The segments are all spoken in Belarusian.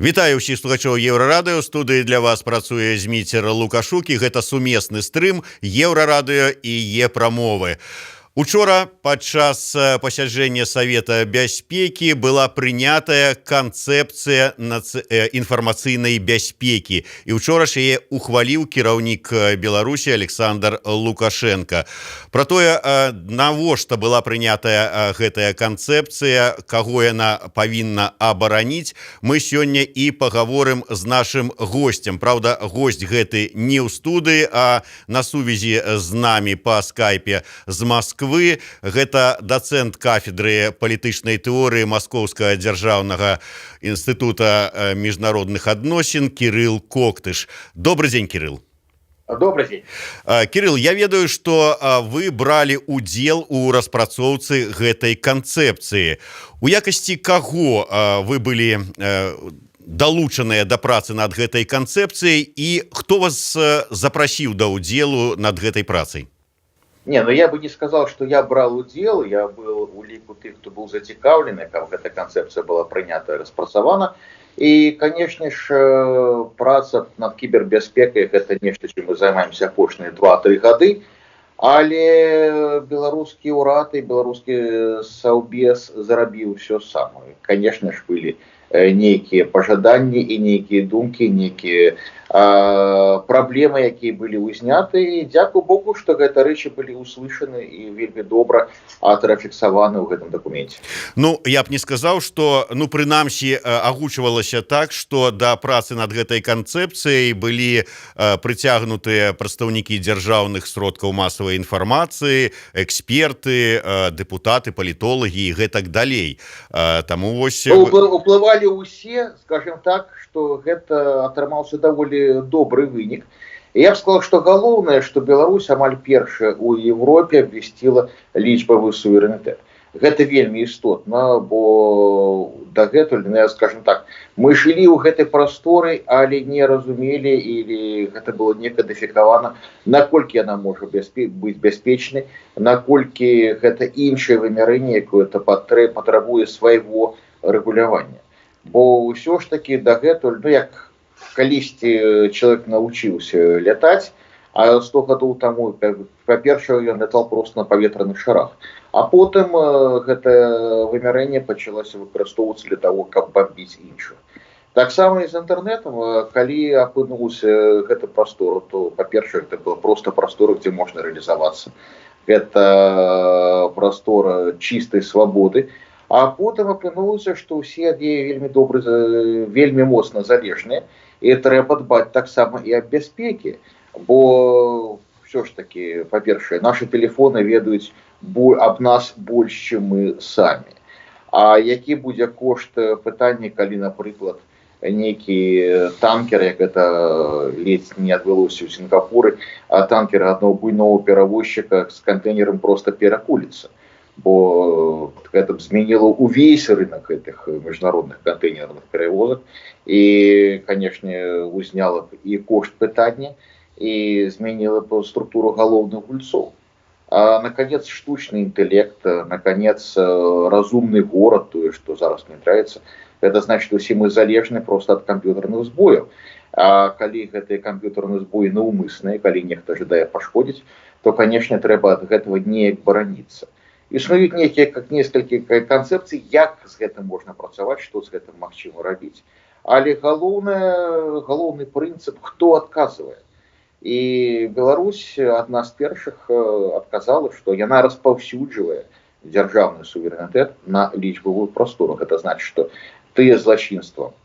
Вітаю ўсіх слухачоў Еўрарадыё. Студыі для вас працуе Зміцер Лукашук, і гэта сумесны стрым Еўрарадыё і Е-прамовы. Учора падчас пасяджэння Савета бяспекі была прынятая канцэпцыя інфармацыйнай бяспекі. І учора ж яе ухваліў кіраўнік Беларусі Александр Лукашенко. Пра тое, навошта была прынятая гэтая канцэпцыя, каго яна павінна абараніць, мы сёння і пагаворым з нашым госцем. Праўда, госць гэты не ў студыі, а на сувязі з намі па скайпе з Москвы. Гэта дацэнт кафедры палітычнай тэорыі Маскоўскага дзяржаўнага інстытута міжнародных адносін Кірыл Коктыш. Добрый дзень, Кірыл. Добрый день. Кірыл, я ведаю, што вы бралі удзел у распрацоўцы гэтай канцэпцыі. У якасці каго вы былі далучаныя да працы над гэтай канцэпцыяй і хто вас запрасіў да ўдзелу над гэтай працай? Не, я бы не сказал, что я брал удел, я был у ліку тых, кто был зацікаўлены, как эта концепция была принята и распрацавана. И, конечно же, праца над кибербяспекай – это нечто, чем мы займаемся апошнія 2-3 гады. Але беларускі ўрад і беларускі саўбез зарабіў все самое. Конечно же, были нейкія пажаданні і нейкія думкі, нейкія праблемы, якія былі ўзняты. І дзякую Богу, што гэта рэчы былі услышаны і вельмі добра атрафіксаваны ў гэтым дакуменце. Я б не сказаў, што, прынамсі, агучвалася так, што да працы над гэтай канцэпцыяй былі прыцягнутыя прадстаўнікі дзяржаўных сродкаў масавай інфармацыі, эксперты, дэпутаты, палітолагі і гэтак далей. Таму вось уплывалі ўсе, скажем так, што гэта атрымаўся даволі добры вынік. І я б сказал, што галоўнае, што Беларусь амаль першая ў Европе абвясціла лічбавы суверэнітэт. Гэта вельмі істотна, бо дагэтуль, скажем так, мы жылі ў гэтай прасторы, але не разумелі, или гэта было не кадыфікавана, наколькі яна можа быць бяспечнай, наколькі гэта іншае вымярэнне, якое патрабуе свайго рэгулявання. Бо ўсё ж таки дагэтуль, як калісьці чалавек навучыўся лятаць, а 100 гадоў таму, па-першае, ён лятал просто на паветраных шарах. А потым гэта вымярэнне пачалося выкарыстоўвацца для того, каб бомбіць іншых. Таксама і з інтэрнэтам, калі апынулася гэта прастора, то, па-першае, гэта была просто прастора, дзе можна рэалізавацца. Гэта прастора чыстай свабоды. А потым апынулася, што ўсе ад яе вельмі моцна залежныя, і трэба дбаць таксама і аб бяспекі. Бо ўсё ж такі, па-першае, нашы тэлефоны ведаюць аб нас больш, чым мы самі. А які будзе кошт пытання, калі, напрыклад, нейкі танкер, як гэта ледзь не адбылося ў Сінгапуры, а танкер аднаго буйнога перавозчыка з кантэйнерам проста перакуліцца. Бо гэта б змяніло увесь рынок гэтых міжнародных кантэйнерных перевозок і, канешне, узняла б і кошт пытання, і змянила б структуру галоўных гульцоў. А, наконец, штучный интеллект, наконец, разумный город, тое, что зараз мне нравится, это значит, что все мы залежны просто от компьютерных сбоев. А калі гэтыя компьютерные сбои наўмысныя, калі нехта жадае пашкодзіць, то, конечно, трэба ад гэтага неяк бараніцца. Існуюць некалькі канцэпцый, як з гэтым можна працаваць, што з гэтым магчыма рабіць. Але галоўны прынцып, хто адказвае. І Беларусь адна з першых адказала, што яна распаўсюджвае дзяржаўны суверэнітэт на лічбавую прастору. Гэта значыць, што тыя злачынствы,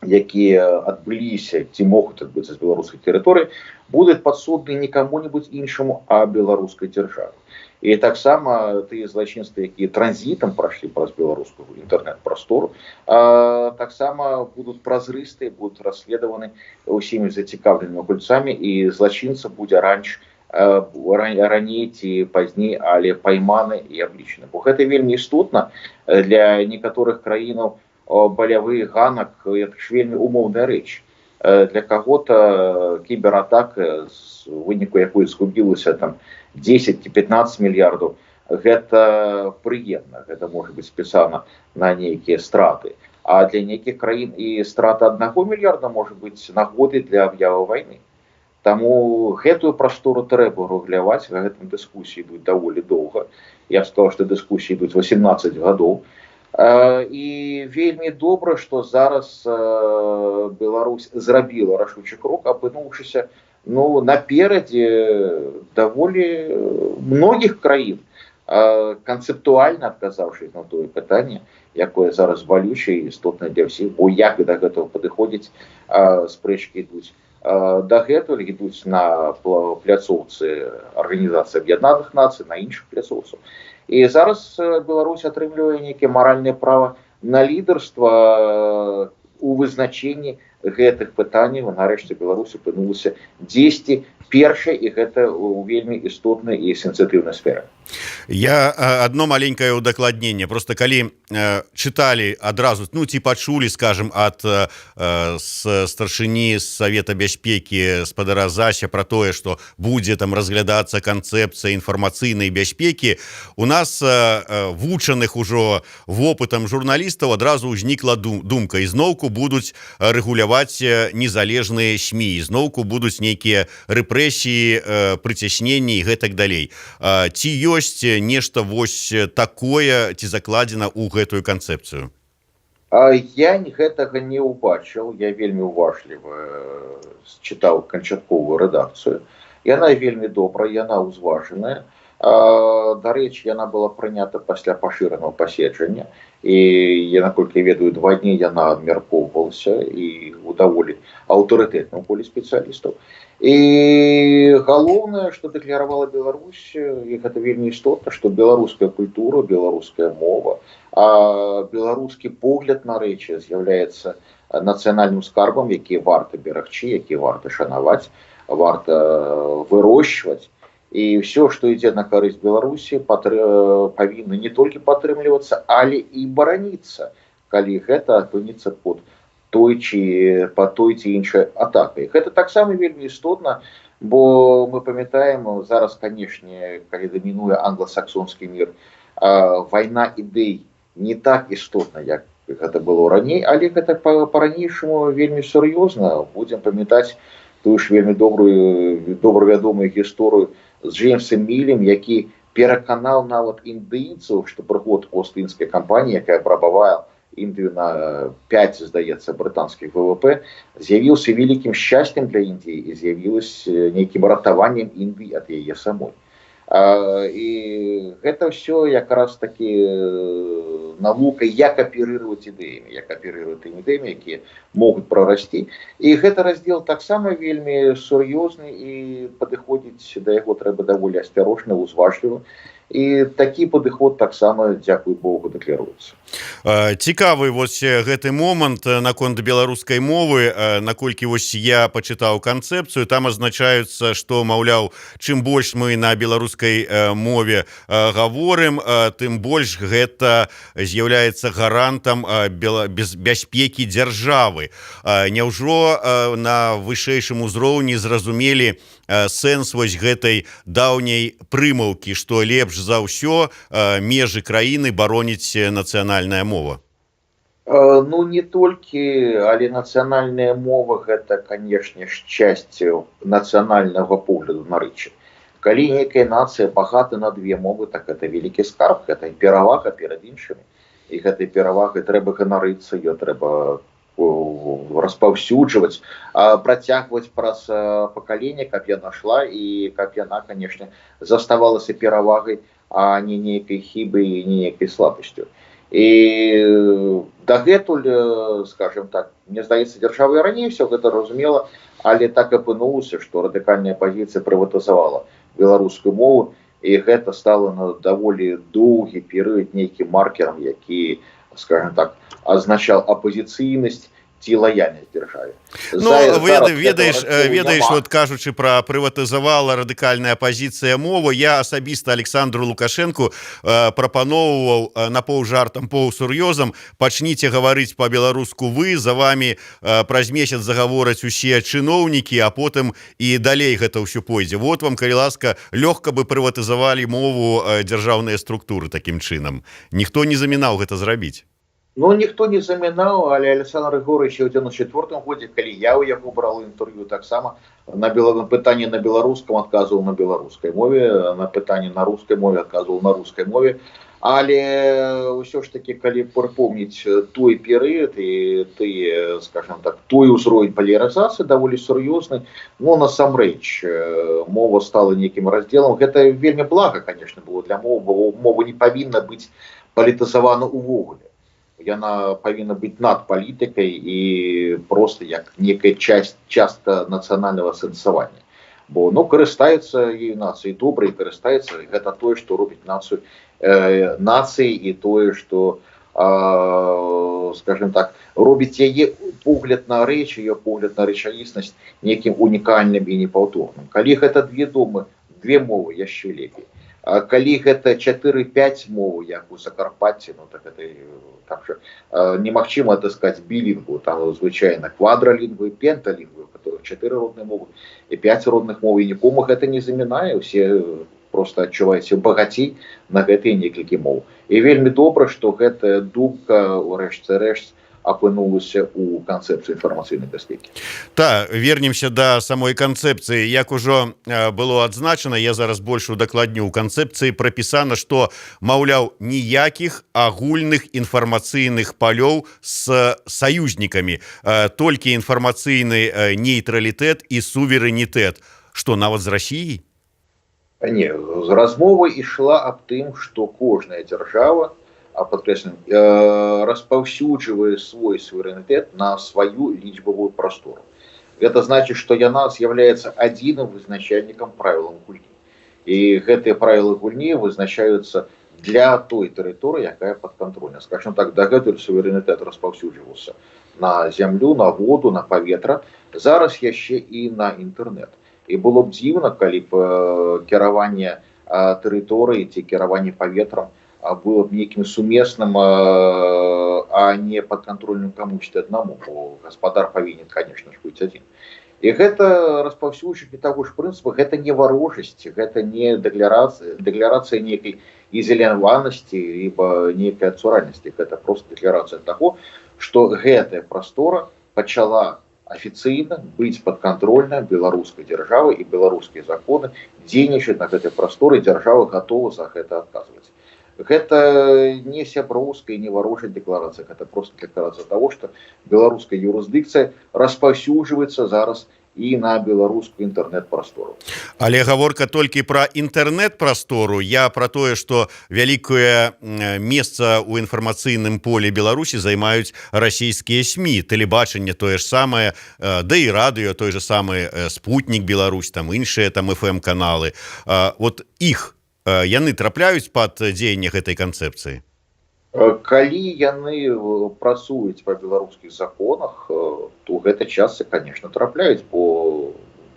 якія адбыліся ці могуць адбыцца з беларускай тэрыторыі, будуць падсудны не каму-небудзь іншаму, а беларускай дзяржаве. І таксама тыя злачынствы, якія транзітам прайшлі праз беларускую інтэрнэт-прастору, таксама будуць празрыстыя, будуць расследаваны ўсімі зацікаўленымі гульцамі, і злачынца будзе раней ці пазней, але пайманы і аблічаны. Бо гэта вельмі істотна для некаторых краінаў балявы ганак, это ж вельмі умоўная рэч. Для каго-то кібератака, з выніку якой згубілася там 10 ці 15 мільярдаў, гэта прыемна, гэта можа быць спісана на нейкія страты. А для неких краін і страта 1 мільярда можа быць нагодай для аб'явы вайны. Таму гэтую прастору трэба рэгуляваць, гэтым дыскусіі ідуць даволі доўга. Я б сказаў, што дыскусіі ідуць 18 гадоў. І вельмі добра, што зараз Беларусь зрабіла рашучы крок, апынуўшыся наперадзе даволі многіх краін, канцэптуальна адказаўшись на тое пытанне, якое зараз балючае і істотнае для ўсіх, бо як да гэтага падыходзіць, спрэчкі ідуць дагэтуль, ідуць на пляцоўцы Арганізацыі Аб'яднаных Нацый, на іншых пляцоўцаў. І зараз Беларусь атрымлівае нейкае маральнае права на лідарства у вызначэнні гэтых пытанняў. Нарэшце Беларусь апынулася дзесьці першай, і гэта ў вельмі істотнай і сенсітыўнай сферы. Я одно маленькое удакладненне, просто калі чыталі адразу, ці пачулі, скажем, ад старшыні Савета бяспекі спадара Зася про тое, што будзе там разглядацца канцэпцыя інфармацыйнай бяспекі, у нас вучаных ужо вопытам журналістаў адразу ўзнікла думка, ізноўку будуць рэгуляваць незалежныя СМІ, ізноўку будуць нейкія рэпрэсіі, прыцясненні і гэтак далей. Ці ёсць нешта вось такое, ці закладзена ў гэтую канцэпцыю? Я гэтага не ўбачыў. Я вельмі уважліва чытаў канчатковую рэдакцыю. Яна вельмі добрая, яна ўзважаная. Дарэчы, яна была прынята пасля пашыранага паседжання, і, наколькі я ведаю, 2 дні яна абмяркоўвалася і ў даволі аўтарытэтным коле спецыялістаў. І галоўнае, што дэкларавала Беларусь, і гэта вельмі істотна, што беларуская культура, беларуская мова, беларускі погляд на рэчы з'яўляецца нацыянальным скарбам, які варта берагчы, які варта шанаваць, варта вырошчваць. І ўсё, што ідзе на карысць Беларусі, павінна не толькі падтрымлівацца, але і бараніцца, калі гэта апынецца под той ці іншай атакай. Гэта таксама вельмі істотна, бо мы памятаем, зараз, канешне, калі дамінуе англасаксонскі мір, вайна ідэй не так істотна, як гэта было раней, але гэта па-ранейшаму вельмі сур'ёзна. Будзем памятаць тую ж вельмі добра вядомую гісторыю з Джеймсом Мілем, які пераканаў нават індыйцаў, што прыход Ост-Індскай кампаніі, якая абрабавала Індыю на 5, здаецца, брытанскіх ВВП, з'явіўся вялікім шчасцем для Індіі і з'явілася нейкім ратаваннем Індыі ад яе самой. І гэта ўсё якраз такі навука, як аперировать ідэямі, як аперировать тымі ідэямі, якія могуць прарасці. І гэты раздзел таксама вельмі сур'ёзны, і падыходзіць да яго трэба даволі асцярожна, узважліва. І такі падыход таксама, дзякуй Богу, дэкларуецца. Цікавы вось гэты момант наконт беларускай мовы, наколькі вось я пачытаў канцэпцыю, там азначаюцца, што, маўляў, чым больш мы на беларускай мове гаворым, тым больш гэта з'яўляецца гарантам бяспекі дзяржавы. Няўжо на вышэйшым узроўні зразумелі сэнс вось гэтай даўняй прымаўкі, што лепш за ўсё межы краіны бароніць нацыянальная мова? Не толькі, але нацыянальная мова – гэта, канешне, часць нацыянальнага погляду на рэчы. Калі нейкая нацыя багата на 2 мовы, так гэта вялікі скарб, гэта перавага перад іншымі. І гэтай перавагай трэба ганарыцца, ее трэба распаўсюджваць, працягваць праз пакаленне, каб яна шла і каб яна, канешне, заставалася перавагай, а не нейкай хібай і не нейкай слабасцю. І дагэтуль, скажем так, мне здаецца, дзяржава і раней все гэта разумела, але так апынулася, што радыкальная пазіцыя прыватызавала беларускую мову, і гэта стала на даволі доўгі перыяд нейкім маркерам, які, скажем так, азначаў апозіцыйнасць ці лаяльнасць дзяржаве. Ведаеш, вот кажучы пра прыватызавала радыкальная апазіцыя мовы, я асабіста Александру Лукашэнку прапаноўваў на паўжартам, паўсур'ёзам: пачніце гаварыць па-беларуску вы, за вами праз месяц загавораць усе чыноўнікі, а потым і далей гэта ўсё пойдзе. Вот вам, калі ласка, лёгка бы прыватызавалі мову дзяржаўныя структуры такім чынам. Ніхто не замінаў гэта зрабіць. Ну, ніхто не замінаў, але Александр Григорьевич у 94 годзе, калі я ў яго брал інтэрв'ю, таксама на пытанне на беларускам адказваў на беларускай мове, на пытанне на рускай мове адказваў на рускай мове. Але ўсё ж таки, калі прыпомніць той перыяд і ты, скажем так, той узровень палярызацыі даволі сур'ёзны, ну, насамрэч, мова стала нейкім раздзелам. Гэта вельмі блага, конечно, было для мовы, бо мова не павінна быць палітызавана ўвогуле. Яна павінна быць над палітыкай і проста як некая частка нацыянальнага сэнсавання. Бо, ну, карыстаюцца ёй нацыі добра і карыстаюцца, гэта тое, што робіць нацыю нацыі і тое, што, скажем так, робіць яе погляд на рэч, яе погляд на рэчаіснасць нейкім унікальным і непаўторным. Калі гэта две мовы, яшчэ лепей. А калі гэта 4-5 моў, як у Закарпатці, ну, так это так же немагчыма адыскаць білінгву, там звычайна квадралінгвы, пенталінгвы, у которых 4 родныя мовы і 5 родных моў, і нікому гэта не замінае, усе просто адчуваюць багацей на гэтыя некалькі моў. І вельмі добра, што гэтая думка у рэшце рэшт апынулася у канцэпцыі інфармацыйнай бяспекі. Так, вернемся да самой канцэпцыі. Як ужо было адзначана, я зараз больш удакладню, у канцэпцыі прапісана, што, маўляў, ніякіх агульных інфармацыйных палёў з саюзнікамі, толькі інфармацыйны нейтралітэт і суверэнітэт. Што, нават з Расіяй? Не, размова ішла аб тым, што кожная дзяржава, подкреслим, распаўсюджвае свой суверэнітэт на сваю лічбавую прастору. Гэта значыць, што яна з'яўляецца адзіным вызначальнікам правілам гульні. І гэтыя правілы гульні вызначаюцца для той тэрыторыі, якая падкантрольна. Скажем так, дагэтуль суверэнітэт распаўсюджваўся на зямлю, на воду, на паветра, зараз яшчэ і на інтэрнэт. І было б дзіўна, калі б кіраванне тэрыторыі ці кіраванне паветрам было б нейкім сумесным, а не падкантрольным камусьці аднаму, бо гаспадар павінен, конечно ж, быць адзін. І гэта распаўсюджанне таго ж прынцыпу, гэта не варожасць, гэта не дэкларацыя нейкай ізаляванасці, либо нейкай адцуральнасці, гэта проста дэкларацыя таго, што гэтая прастора пачала афіцыйна быць падкантрольна беларускай дзяржавы і беларускія законы дзейнічаць на гэтай прасторы, дзяржава гатова за гэта адказваць. Гэта не сяброўская, не варожая дэкларацыя, гэта проста дэкларацыя таго, што беларуская юрысдыкцыя распаўсюджваецца зараз і на беларускую інтэрнэт-прастору. Але гаворка толькі пра інтэрнэт-прастору. Я пра тое, што вялікае месца ў інфармацыйным полі Беларусі займаюць расійскія СМІ, тэлебачанне тое ж самае, да і радыё, той же самы Спутнік Беларусь, там іншыя там FM-каналы. Вот іх яны трапляюць пад дзеянне гэтай канцэпцыі? Калі яны працуюць па беларускіх законах, то гэта часто, конечно, трапляюць, бо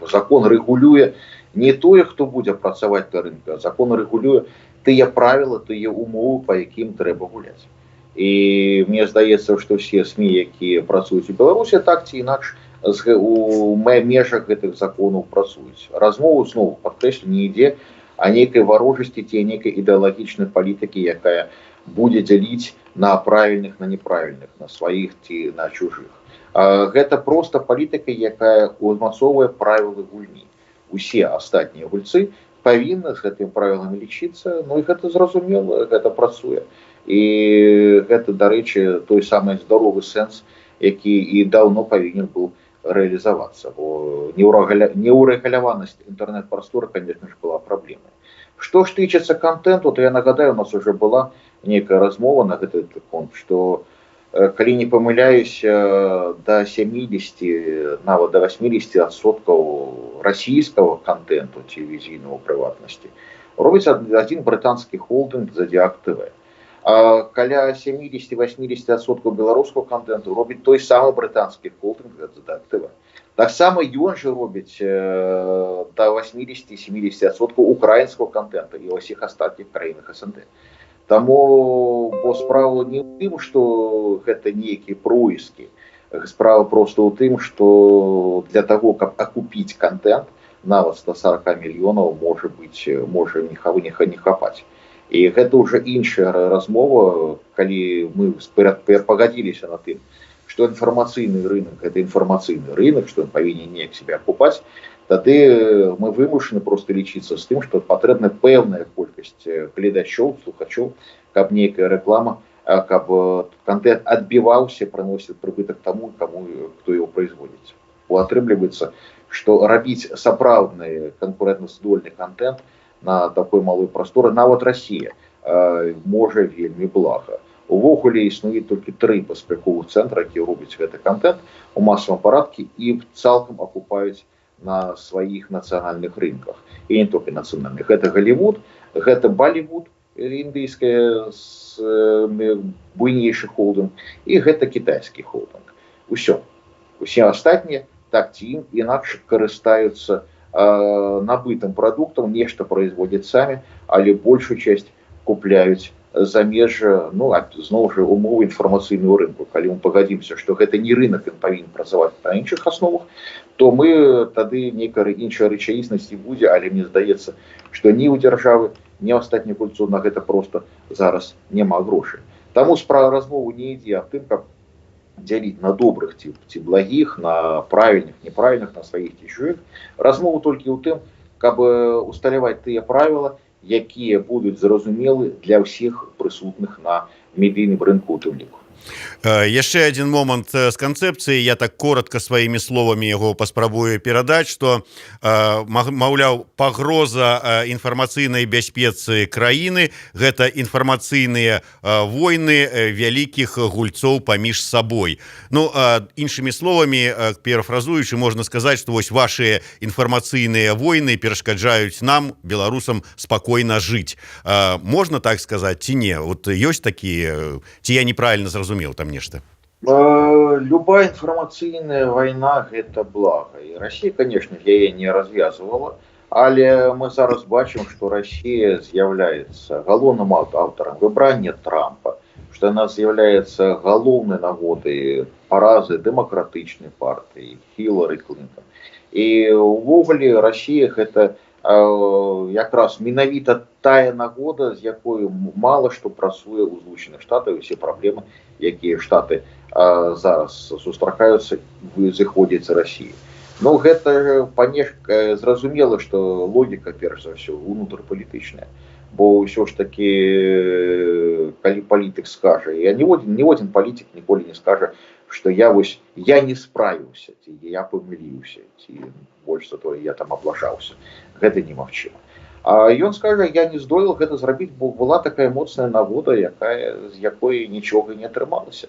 закон рэгулюе не тое, хто будзе працаваць на рынку, а закон рэгулюе тыя правілы, тыя умовы, па якім трэба гуляць. І мне здаецца, што ўсе СМІ, якія працуюць у Беларусі, так ці інакш у межах гэтых законаў працуюць. Размову зноў падкрэслю не ідзе а нейкай варожасці ці нейкай ідэалагічнай палітыкі, якая будзе дзяліць на правільных, на неправільных, на сваіх ці на чужых. Гэта проста палітыка, якая ўзмацоўвае правілы гульні. Усе астатнія гульцы павінны з гэтымі правіламі лічыцца, ну і гэта зразумела, гэта працуе. І гэта, дарэчы, той самы здаровы сэнс, які і даўно павінен быў рэалізавацца, бо неўрэгуляванасць інтэрнэт-прасторы, конечно ж, была праблемай. Што ж тычыцца контенту, то я нагадаю, у нас уже была нейкая размова на гэты конт, што калі не памыляюсь, до 70, нават до 80% расійскага контенту телевізійнага прыватнасці робіць адзін брытанскі холдинг Zodiac TV. А каля 70-80% беларускага контенту робіць той самы брытанскі холдинг Zodiac TV. Так само ён же робіць до 80-70% украінскага контента і ва ўсіх астатніх краінах СНД. Таму, бо справа не ў тым, што гэта нейкі проіскі. Справа проста ў тым, што для таго, каб акупіць контент, нават 140 мільёнаў можа не хапаць. І гэта ўжо іншая размова, калі мы пагадзіліся на тым, што інфармацыйны рынок – гэта інфармацыйны рынок, што ён павінен неяк себе акупаць, тады мы вымушаны просто лічыцца з тым, што патрэбна пэўная колькасць гледачоў, слухачоў, каб нейкая рэклама, каб контент адбіваўся, прыносіў прыбытак таму, хто яго производіць. Атрымліваецца, што рабіць сапраўдны канкурэнтаздольны контент на такой малой прасторы, нават Расія можа вельмі блага. Увогуле існуе толькі 3 паспяховых цэнтра, якія робяць гэты контент у масавым парадку і цалкам акупаюць на сваіх нацыянальных рынках. І не толькі нацыянальных. Гэта Голливуд, гэта Болливуд, індыйская буйнейшы холдинг, і гэта кітайскі холдинг. Усё. Усе астатнія так ці інакш карыстаюцца набытым прадуктам, нешта производят самі, але большую часть купляюць замежжа, зноў жа умовы інфармацыйнага рынку. Калі мы пагадзімся, што гэта не рынок, ён павінен працаваць на іншых асновах, то мы тады нейкая іншая рэчаіснасць будзе, але мне здаецца, што ні ў дзяржавы, ні ў астатніх гульцоў на гэта просто зараз няма грошай. Таму справа размовы не ідзе аб тым, каб дзяліць на добрых ці благіх, на правільных, неправільных, на сваіх ці чужых. Размова толькі ў тым, каб усталяваць тыя правілы, якія будуць зразумелы для ўсіх прысутных на медыйным рынку ў тым ліку. Яшчэ один момант з канцэпцыі, я так коротко сваімі словамі яго паспрабую перадаць, што маўляў, пагроза інфармацыйнай бяспецы краіны – гэта інфармацыйныя войны вялікіх гульцоў паміж сабой. Іншымі словамі, парафразуючы, можна сказаць, што вось вашыя інфармацыйныя войны перашкаджаюць нам, беларусам, спакойна жыць. Можна так сказаць ці не? Вот ёсць такія, ці я неправильно зразумеў там нешта? Любая информационная война – это благо. И Россия, конечно, яе не развязывала, але мы зараз бачим, что Россия з'является галоўным автором выбрання Трампа, что она з'является галоўнай нагодай паразы демократычнай партии Хиллари Клинтон. И увогуле Россия – это якраз менавіта тая нагода, з якой мала што працуе ў Злучаных Штатах, усе праблемы, якія Штаты зараз сустракаюцца, зыходзяць Расіі. Гэта зразумела, што логіка, перш за ўсё, унутрапалітычная. Бо ўсё ж такі, калі палітык скажа, я ніводзін палітык ніколі не скажа, што я не справіўся, ці я памыліўся, ці больш за тое, я там аблажаўся. Гэта немагчыма. А ён скажа, я не здолеў гэта зрабіць, бо была такая моцная нагода, з якой нічога не атрымалася.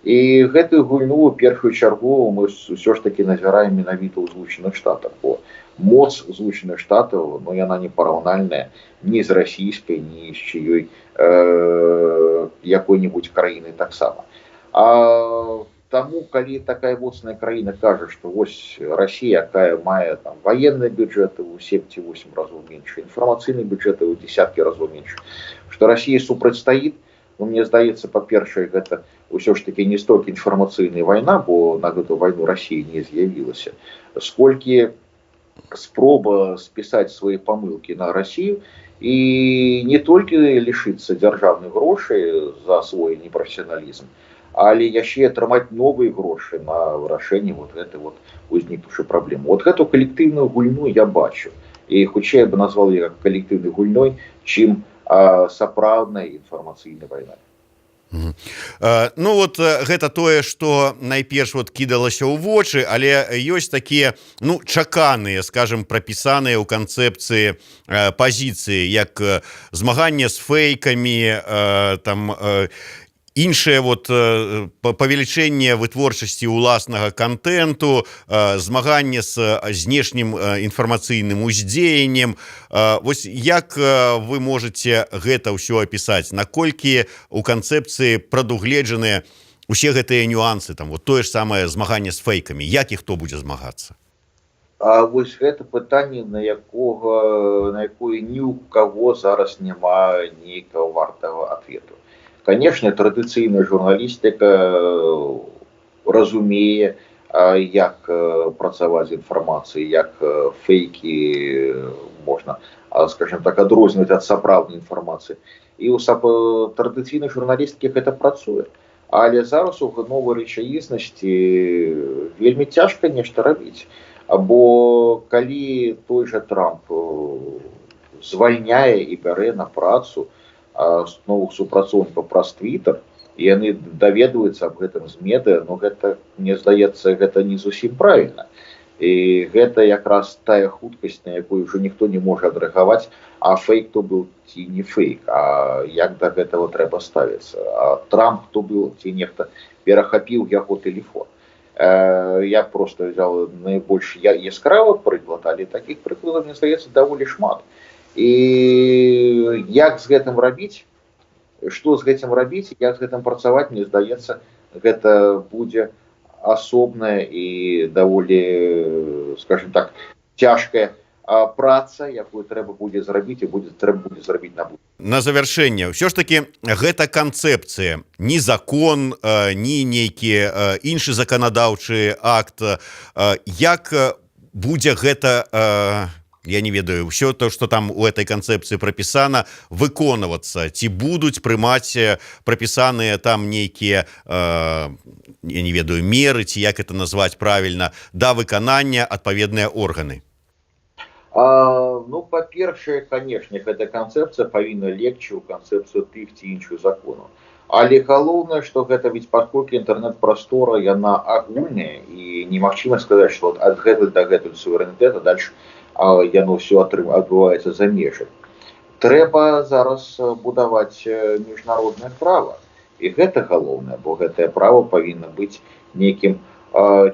І гэтую гульню ў першую чаргу мы ўсё ж такі назіраем менавіта ў Злучаных Штатах, бо моц Злучаных Штатаў, яна не параўнальная ні з расійскай, ні з чыёй якой-небудзь краіны таксама. Таму, калі такая моцная краіна кажа, што вось Расія, якая мае там военныя бюджэты ў 7-8 разоў менш, інфармацыйныя бюджэты ў десяткі разоў менш, што Расія супрацьстаіць, мне здаецца, па-першае, гэта ўсё ж такі не столькі інфармацыйная вайна, бо на гэту вайну Расія не з'явілася, сколькі спроба спісаць свае памылкі на Расію і не толькі лішыцца дзяржаўных грошай за свой непрафесіяналізм, але яшчэ атрымаць новыя грошы на вырашэнне гэтай узнікнуўшай праблемы. Гэту калектыўную гульню я бачу. І хутчэй бы назвал яе калектыўнай гульнёй, чым сапраўднай інфармацыйнай вайной. Гэта тое, што найперш кідалася ў вочы, але ёсць такія чаканыя, скажем, прапісаныя ў канцэпцыі пазіцыі, як змаганне з фэйкамі, іншае павелічэнне вытворчасці ўласнага контенту, змаганне з знешнім інфармацыйным уздзеяннем. Вось як вы можаце гэта ўсё апісаць? Наколькі у канцэпцыі прадугледжаныя усе гэтыя нюансы, тое ж самае змаганне з фэйкамі, як і хто будзе змагацца? А вось гэта пытанне, на якое ні ў каго зараз няма нейкага вартага адвету. Конечно, традыцыйная журналістыка разумее, як працаваць з інфармацыяй, як фейкі можна скажем так, адрозніваць ад сапраўднай інфармацыі. І ў традыцыйнай журналістыкі гэта працуе. Але зараз у новай рэчаіснасці вельмі цяжка нешта рабіць. Бо калі той жа Трамп звальняе і бярэ на працу новых супрацоўнікаў праз Твиттер, і яны даведваюцца аб гэтым з медыа, ну гэта, мне здаецца, гэта не зусім правільна. І гэта якраз тая хуткасць, на якую ўжо ніхто не можа адрэагаваць, а фейк то быў ці не фейк, а як да гэтага трэба ставіцца. А Трамп то быў, ці нехта перахапіў яго тэлефон. Я просто взял найбольш яскравы прыклад, але такіх прыкладаў, мне здаецца, даволі шмат. І як з гэтым рабіць, што з гэтым рабіць, як з гэтым працаваць, мне здаецца, гэта будзе асобная і даволі, скажем так, цяжкая праца, якую трэба будзе зрабіць і трэба будзе зрабіць на будучыню. На завяршэнне, ўсё ж такі гэта канцэпцыя, ні закон, ні нейкі іншы заканадаўчы акт. Як будзе гэта, я не ведаю, ўсё то, што там у этой канцэпцыі прапісана, выконвацца, ці будуць прымаць прапісаныя там нейкія, я не ведаю, меры, ці як это назваць правільна, да выканання адпаведныя органы? Ну, па-першае, канешне, гэта канцэпцыя павінна легчы ў канцэпцыю тых ці іншых законаў. Але галоўнае, што гэта ведь паколькі інтэрнэт-прастора, яна агульная, і немагчыма сказаць, што ад гэтага да гэтага суверэнітэта дальше яно ўсё адбываецца за межы. Трэба зараз будаваць міжнароднае права. І гэта галоўнае, бо гэтае права павінна быць нейкім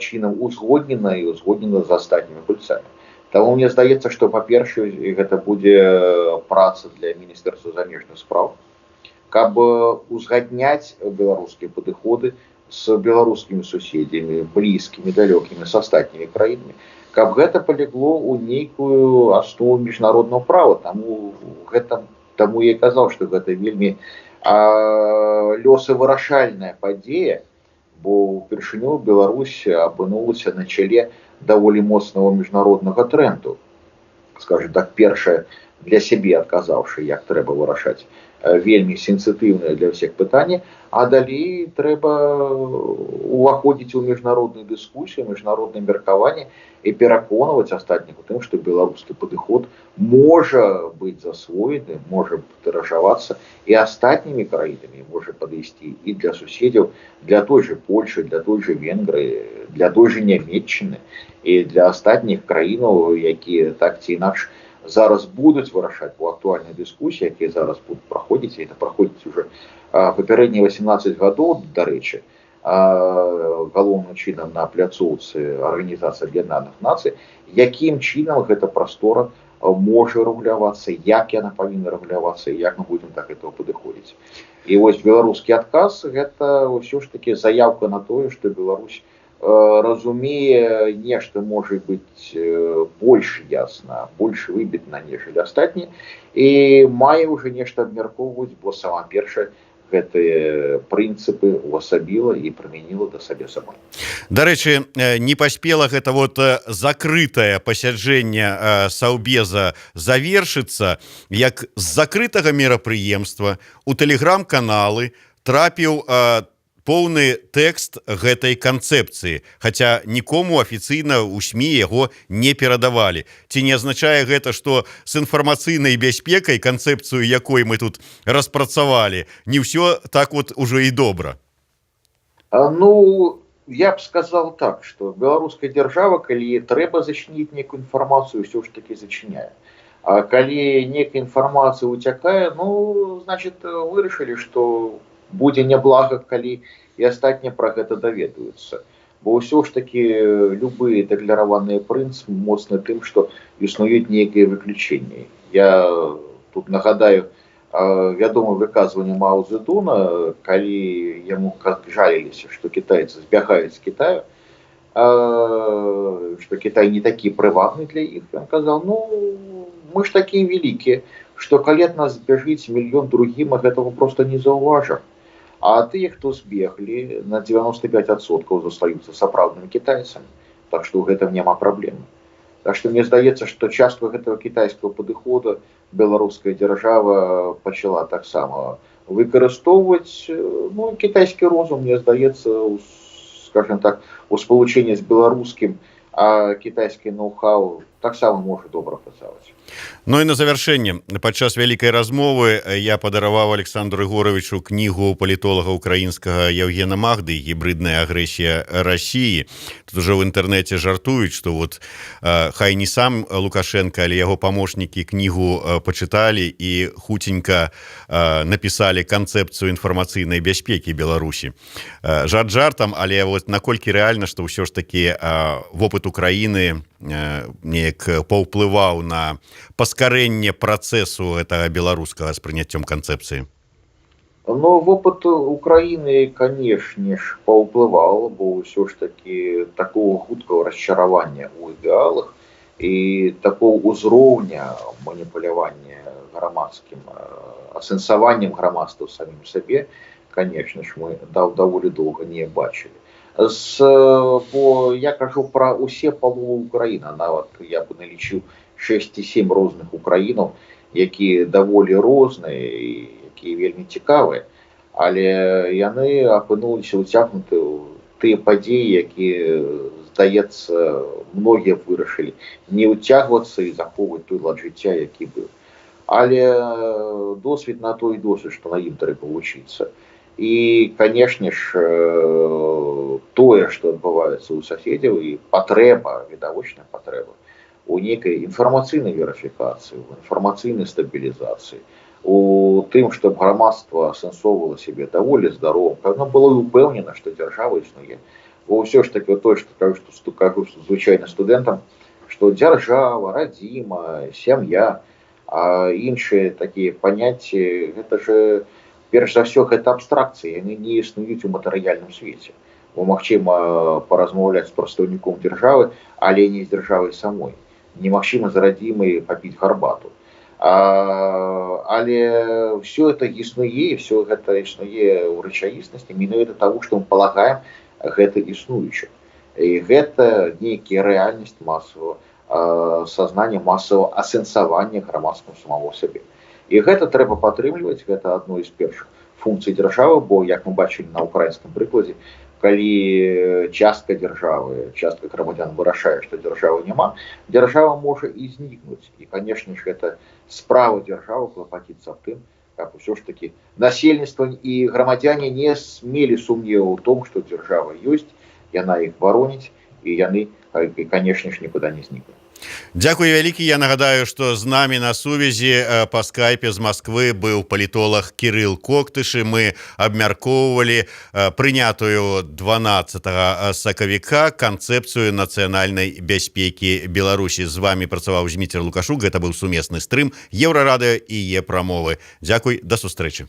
чынам узгоднена і узгоднена з астатнімі гульцамі. Таму мне здаецца, што, па-першае, гэта будзе праца для Міністэрства замежных спраў, каб узгадняць беларускія падыходы з беларускімі суседзямі, блізкімі, далёкімі, з астатнімі краінамі, каб гэта палегло ў нейкую аснову міжнароднага права. Таму я і казаў, што гэта вельмі лёсавырашальная падзея, бо ўпершыню Беларусь апынулася на чале даволі моцнага міжнароднага трэнду. Скажем так, першае для сябе адказаўшы, як трэба вырашаць вельмі сенсітыўнае для ўсіх пытанне, а далей трэба уваходзіць у міжнародную дыскусію, міжнароднае меркаванне і пераконваць астатніх у тым, што беларускі падыход можа быць засвоены, можа тыражавацца і астатнімі краінамі, можа падысці і для суседзяў, для той же Польшы, для той же Венгрыі, для той же Нямецчыны і для астатніх краінаў, якія так ці інакш зараз будуць вырашаць у актуальнай дыскусіі, якія зараз будуць праходзіць, і это праходзіць уже папярэднія 18 гадоў, дарэчы, галоўным чынам на пляцоўцы Арганізацыі Аб'яднаных Нацый, якім чынам гэта прастора можа рэгулявацца, як яна павінна рэгулявацца, і як мы будзем да гэтага падыходзіць. І вось беларускі адказ – гэта ўсё ж такі заяўка на тое, што Беларусь разумее нешта можа быць больш ясна, больш выбітна, нежели астатні, і мае ўжо нешта абмяркоўваць, бо сама першая гэтыя прынцыпы увасабіла і прымяніла да сабе самой. Дарэчы, не паспела гэта вот закрытае пасяджэнне Саўбеза завершыцца, як з закрытага мерапрыемства у тэлеграм-каналы трапіў поўны тэкст гэтай канцэпцыі, хаця нікому афіцыйна ў СМІ яго не перадавалі. Ці не азначае гэта, што з інфармацыйнай бяспекай, канцэпцыю якой мы тут распрацавалі, не ўсё так вот ужо і добра? Ну, я б сказал так, што беларуская дзяржава, калі трэба зачыніць нейкую інфармацыю, ўсё ж такі зачыняе. А калі нейкая інфармацыя уцякае, ну, значит, вырашылі, што будзе няблага, калі і астатнія пра гэта даведаюцца. Бо ўсё ж такі любыя дэклараваныя прынцыпы моцны тым, што існуюць нейкія выключэнні. Я тут нагадаю вядомае выказванне Мао Цзэдуна, калі яму жаліліся, што кітайцы збягаюць з Кітаю, што Кітай не такі прывабны для іх. Ён казаў, ну, мы ж такія вялікія, што калі ад нас збяжыць мільён другі, мы гэтага проста не заўважым. А тыя, хто збеглі, на 95% застаюцца сапраўднымі кітайцамі. Так што ў гэтым няма праблемы. Так что мне здаецца, што частку гэтага кітайскага падыхода беларуская дзяржава пачала таксама выкарыстоўваць. Ну, кітайскі розум, мне здаецца, скажем так, у спалучэнні з беларускім, а кітайскі ноу-хау таксама можа добра працаваць. Ну і на завяршэнне, падчас вялікай размовы я падараваў Александру Егоровичу кнігу палітолага украінскага Евгена Магды «Гібридная агрэсія России». Тут уже в інтэрнэце жартуюць, што вот хай не сам Лукашенко, але яго памочнікі кнігу пачыталі і хутенька напісалі канцэпцыю інфармацыйнай бяспекі Беларусі. Жарт жартам, але вот наколькі рэальна, што ўсё ж такі вопыт Украіны неяк паўплываў на паскарэнне працэсу гэтага беларускага з прыняццём канцэпцыі? Ну, вопыт Украины, конечно ж, паўплываў, бо ўсё ж таки такого хуткого расчаравання ў ідэалах і такого ўзроўня маніпулявання грамадскім, асэнсаваннем грамадства самім сабе, конечно ж, мы даволі доўга не бачылі. Бо я кажу пра усе паловы Украіны, нават я бы налічыў 6 ці 7 розных Украінаў, якія даволі розныя і якія вельмі цікавыя, але яны апынуліся ўцягнуты ў тыя падзеі, якія, здаецца, многія вырашылі не ўцягвацца і захоўваць той лад жыцця, які быў. Але досвед на то і досвед, што на ім трэба вучыцца. І, канешне ж, тое, што адбываецца ў суседзяў, і патрэба, відавочная патрэба у нейкай інфармацыйнай верыфікацыі, у інфармацыйнай стабілізацыі, у тым, што грамадства асэнсоўвала сябе даволі здаровым, каб оно было ўпэўнена, што дзяржава існуе. Бо ўсё ж таки тое, што кажу звычайна студэнтам, што дзяржава, радзіма, сям'я, а іншыя такія паняцці, гэта ж перш за ўсё гэта абстракцыі, яны не існуюць у матэрыяльным свеце. Бо магчыма паразмаўляць з прадстаўніком дзяржавы, але не з дзяржавай самой. Немагчыма з радзімай папіць гарбату. Але ўсё гэта існуе, ўсё гэта існуе ў рэчаіснасці, менавіта таму, што мы палагаем гэта існуючым. І гэта нейкая рэальнасць масавага сазнання, масавага асэнсавання грамадскага самого сабе. І гэта трэба падтрымліваць, гэта адно з першых функцый дзяржавы, бо, як мы бачылі на украінскім прыкладзе, калі частка дзяржавы, частка грамадзян вырашае, што дзяржавы няма, дзяржава можа і знікнуць. І, канешне ж, гэта справа дзяржавы клапаціцца аб тым, каб усё ж такі насельніцтва і грамадзяне не мелі сумневу ў том, што дзяржава ёсць, яна іх бароніць, і яны, канешне ж, нікуды не знікнуць. Дзякуй вялікі. Я нагадаю, што з намі на сувязі па скайпе з Масквы быў палітолаг Кірыл Коктыш. Мы абмяркоўвалі прынятую 12 сакавіка канцэпцыю нацыянальнай бяспекі Беларусі. З вами працаваў Зміцер Лукашук. Гэта быў сумесны стрым Еўрарадыё і Е-прамовы. Дзякуй, да сустрэчы.